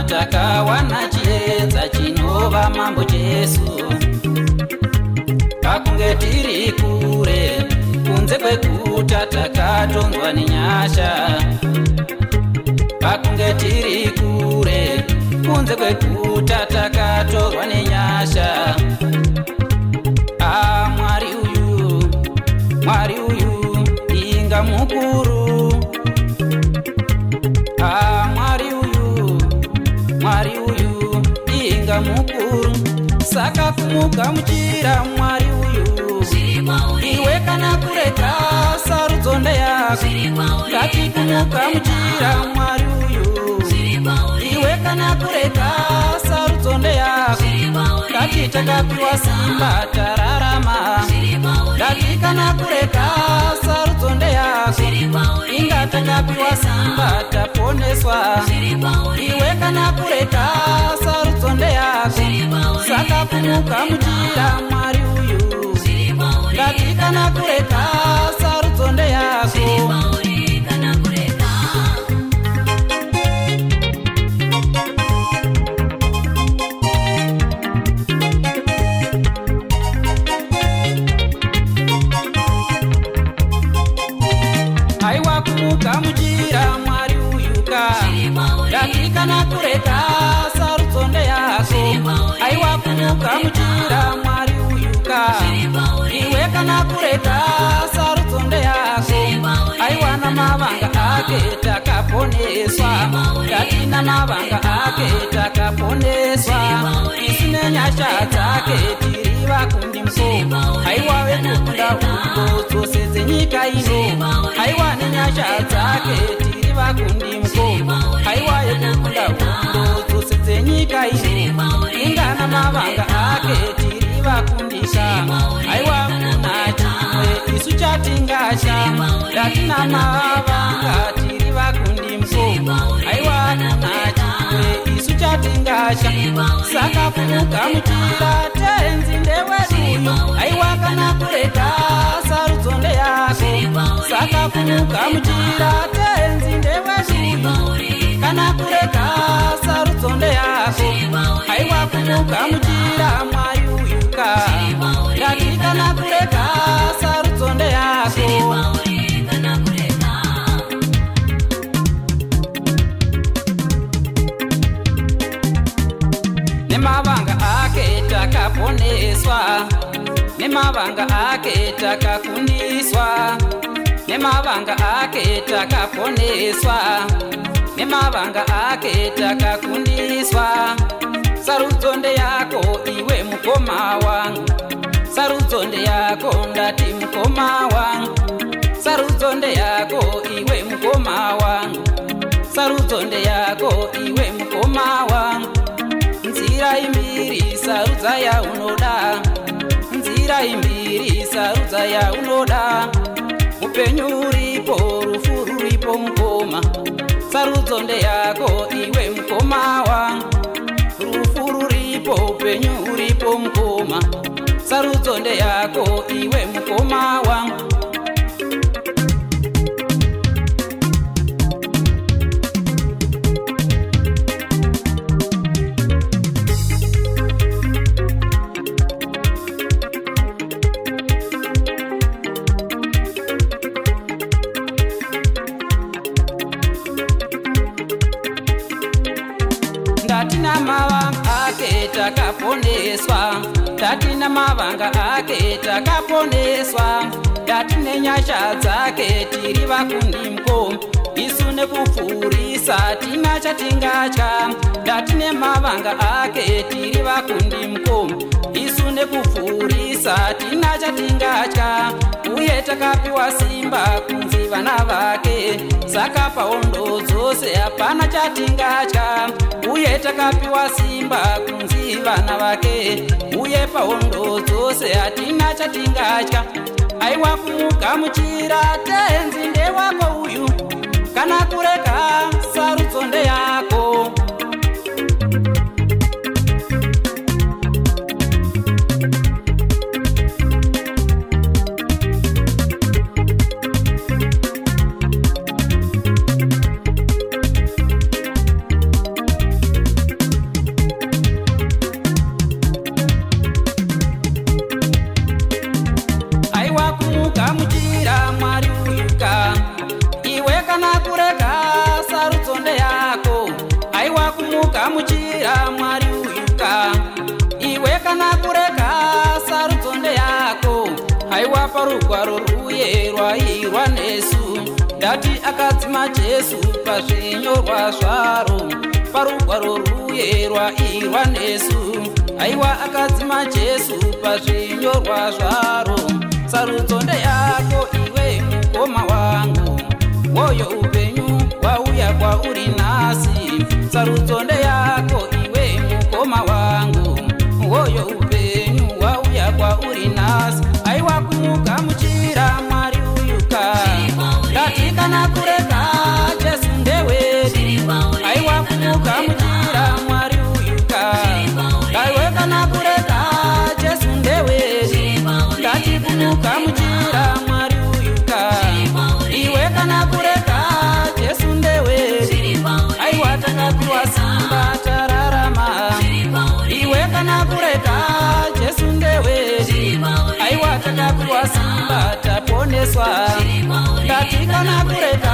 takawana chiedza chinova mambo Jesu. Pakunge tiri kure kunze kwekuta takatonzwa nenyasha. Pakunge tiri kure kunze kwekuta takatorwa nenyasha. Mwari uyu inga mukuru. Mwari uyu inga mukuru. Saka kumugamuchira Mwari uyu. Iwe kana kureka sarudzonde yako. Ngati kumugamuchira Mwari uyu. Iwe kana kureka sarudzonde yako. Ngati takapiwa simba tararama. Ngati kana kureka sarudzonde yako. Inga takapiwa simba taponeswa. Iwe kana kureka sarudzonde yako. Saka kumugamuchira Mwari uyu. Ngati kana kureka sarudzonde yako. Aiwa kumugamuchira Mwari uyu ka. Ngati kana kureka sarudzonde yako. Aiwa kumugamuchira Mwari uyu ka. Iwe kana kureka sarudzonde yako. Aiwa namavanga ake takaponeswa. Ngati namavanga ake takaponeswa. Isine nyasha dzake tiri vakundi mukoma. Aiwa vekukunda uko dzose dzenyika ino. Aiwa nenyasha dzake tiri vakundi mukoma. Aiwa yekukunda uko dzose dzenyika ino. Inga namavanga ake tiri vakundisa. Aiwa kuna chimwe isu chatingasha. Ngati namavanga tiri vakundi mukoma. Aiwa kuna chimwe isu chatingasha. Saka kumugamuchira tenzinde weduyo. Aiwa kana kureka sarudzonde yako. Saka kumugamuchira tenzinde weduyo. Kana kureka sarudzonde yako. Aiwa kumugamuchira Mwari uyu ka. Ngati kana kureka sarudzonde yako. Nemavanga ake takaponeswa. Nemavanga ake takakundiswa. Nemavanga ake takaponeswa. Nemavanga ake takakundiswa. Sarudzonde yako iwe mukoma wangu. Sarudzonde yako ndati mukoma wangu. Sarudzonde yako iwe mukoma wangu. Sarudzonde yako iwe mukoma wangu. Nzira imbiri sarudza yaunoda. Nzira imbiri sarudza yaunoda. Upenyu uripo rufu ruripo mukoma. Sarudzonde yako iwe mukoma wangu. Rufu ruripo upenyu uripo mukoma. Sarudzonde yako iwe mukoma wangu. Ndatina mavanga ake takaponeswa. Ndatina mavanga ake takaponeswa. Ndatine nyasha dzake tiri vakundi mukoma. Isu nekupfurisa tina chatingatya. Ndatine mavanga ake tiri vakundi mukoma. Isu nekupfurisa tina chatingatya. Uye takapiwa simba kunzi vana vake. Saka pahondo dzose hapana chatingatya. Uye takapiwa simba kunzi vana vake. Uye pahondo dzose hatina chatingatya. Aiwa kumugamuchira tenzinde wako uyu. Kana kureka sarudzonde yako. kumugamuchira Mwari uyuka. Iwe kana kureka sarudzo ndeyako. Haiwa parugwaro ruye rwairwa nesu. Ndati akadzima Jesu pazvinyorwa zvaro. Parugwaro ruye rwairwa nesu. Haiwa akadzima Jesu pazvinyorwa zvaro. Sarudzo ndeyako iwe mukoma wangu. Woyo upenyu wauya kwauri nhasi. Sarudzo ndeyako iwe mukoma wangu. Woyo upenyu wauya kwauri nhasi. Haiwa kumugamuchira Mwari uyuka. Ndati kana kureka Jesu ndewedu. Haiwa kumugamuchira Mwari uyuka. Haiwa kana kureka Jesu ndewedu. Ndati kumugamuchira Mwari uyuka. Iwe kana kureka Jesu ndewedu. Haiwa takapiwa simba tararama. Iwe kana kureka Jesu ndewedu. Haiwa takapiwa simba taponeswa. Ndati kana kureka